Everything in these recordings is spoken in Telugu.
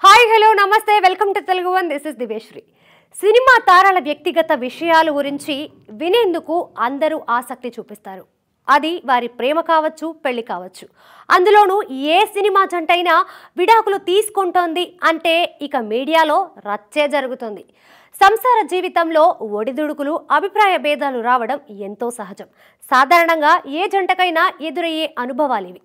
హాయ్ హలో నమస్తే welcome to Telugu one this is దివేశ్రీ. సినిమా తారల వ్యక్తిగత విషయాల గురించి వినేందుకు అందరూ ఆసక్తి చూపిస్తారు. అది వారి ప్రేమ కావచ్చు, పెళ్లి కావచ్చు. అందులోనూ ఏ సినిమా జంటైనా విడాకులు తీసుకుంటోంది అంటే ఇక మీడియాలో రచ్చే జరుగుతుంది. సంసార జీవితంలో ఒడిదుడుకులు, అభిప్రాయ భేదాలు రావడం ఎంతో సహజం. సాధారణంగా ఏ జంటకైనా ఎదురయ్యే అనుభవాలివి.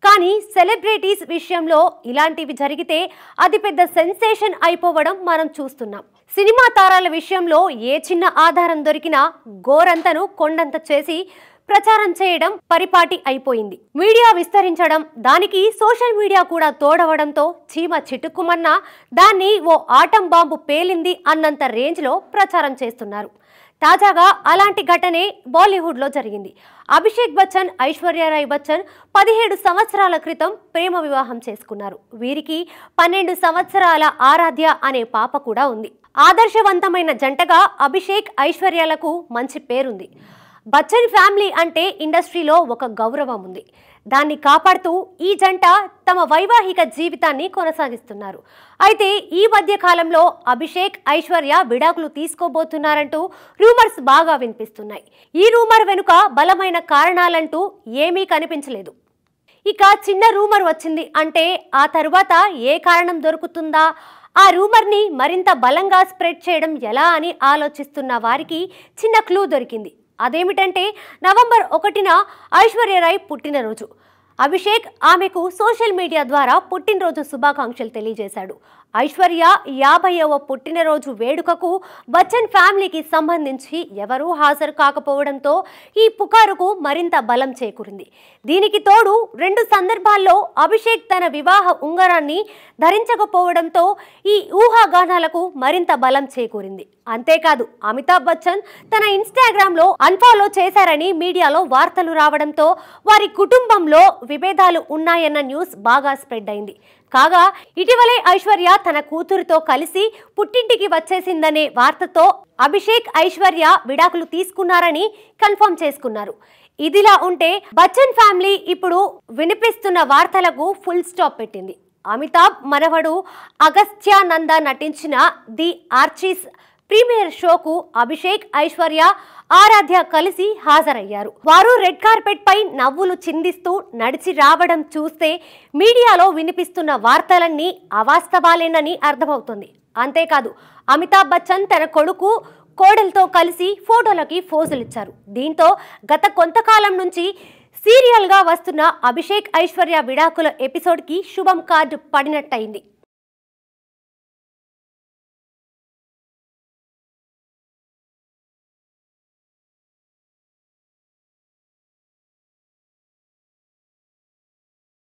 కానీ సెలబ్రిటీస్ విషయంలో ఇలాంటివి జరిగితే అది పెద్ద సెన్సేషన్ అయిపోవడం మనం చూస్తున్నాం. సినిమా తారాల విషయంలో ఏ చిన్న ఆధారం దొరికినా గోరంతను కొండంత చేసి ప్రచారం చేయడం పరిపాటి అయిపోయింది. మీడియా విస్తరించడం, దానికి సోషల్ మీడియా కూడా తోడవడంతో చీమ చిటుక్కుమన్నా దాన్ని ఓ ఆటం బాంబు పేలింది అన్నంత రేంజ్లో ప్రచారం చేస్తున్నారు. తాజాగా అలాంటి ఘటనే బాలీవుడ్లో జరిగింది. అభిషేక్ బచ్చన్, ఐశ్వర్య రాయ్ బచ్చన్ 17 సంవత్సరాల క్రితం ప్రేమ వివాహం చేసుకున్నారు. వీరికి 12 సంవత్సరాల ఆరాధ్య అనే పాప కూడా ఉంది. ఆదర్శవంతమైన జంటగా అభిషేక్, ఐశ్వర్యలకు మంచి పేరుంది. బచ్చన్ ఫ్యామిలీ అంటే ఇండస్ట్రీలో ఒక గౌరవం ఉంది. దాన్ని కాపాడుతూ ఈ జంట తమ వైవాహిక జీవితాన్ని కొనసాగిస్తున్నారు. అయితే ఈ మధ్య కాలంలో అభిషేక్, ఐశ్వర్య విడాకులు తీసుకోబోతున్నారంటూ రూమర్స్ బాగా వినిపిస్తున్నాయి. ఈ రూమర్ వెనుక బలమైన కారణాలంటూ ఏమీ కనిపించలేదు. ఇక చిన్న రూమర్ వచ్చింది అంటే ఆ తరువాత ఏ కారణం దొరుకుతుందా, ఆ రూమర్ని మరింత బలంగా స్ప్రెడ్ చేయడం ఎలా అని ఆలోచిస్తున్న వారికి చిన్న క్లూ దొరికింది. అదేమిటంటే నవంబర్ 1న ఐశ్వర్య రాయ్ పుట్టినరోజు. అభిషేక్ ఆమెకు సోషల్ మీడియా ద్వారా పుట్టినరోజు శుభాకాంక్షలు తెలియజేశాడు. ఐశ్వర్య 50వ పుట్టినరోజు వేడుకకు బచ్చన్ ఫ్యామిలీకి సంబంధించి ఎవరూ హాజరు కాకపోవడంతో ఈ పుకారుకు మరింత బలం చేకూరింది. దీనికి తోడు 2 సందర్భాల్లో అభిషేక్ తన వివాహ ఉంగరాన్ని ధరించకపోవడంతో ఈ ఊహాగానాలకు మరింత బలం చేకూరింది. అంతేకాదు, అమితాబ్ బచ్చన్ తన ఇన్స్టాగ్రామ్లో అన్ఫాలో చేశారని మీడియాలో వార్తలు రావడంతో వారి కుటుంబంలో విభేదాలు ఉన్నాయన్న న్యూస్ బాగా స్ప్రెడ్ అయింది. కాగా ఇటీవలే ఐశ్వర్య తన కూతురుతో కలిసి పుట్టింటికి వచ్చేసిందనే వార్తతో అభిషేక్, ఐశ్వర్య విడాకులు తీసుకున్నారని కన్ఫర్మ్ చేసుకున్నారు. ఇదిలా ఉంటే బచ్చన్ ఫ్యామిలీ ఇప్పుడు వినిపిస్తున్న వార్తలకు ఫుల్ స్టాప్ పెట్టింది. అమితాబ్ మనవడు అగస్త్యానంద నటించిన the Archies premier షోకు Abhishek, Aishwarya, ఆరాధ్య కలిసి హాజరయ్యారు. వారు రెడ్ కార్పెట్ పై నవ్వులు చిందిస్తూ నడిచి రావడం చూస్తే మీడియాలో వినిపిస్తున్న వార్తలన్నీ అవాస్తవాలేనని అర్థమవుతుంది. అంతేకాదు, అమితాబ్ బచ్చన్ తన కొడుకు, కోడలతో కలిసి ఫోటోలకి ఫోజులిచ్చారు. దీంతో గత కొంతకాలం నుంచి సీరియల్గా వస్తున్న అభిషేక్, ఐశ్వర్య విడాకుల ఎపిసోడ్కి శుభం కార్డు పడినట్టయింది.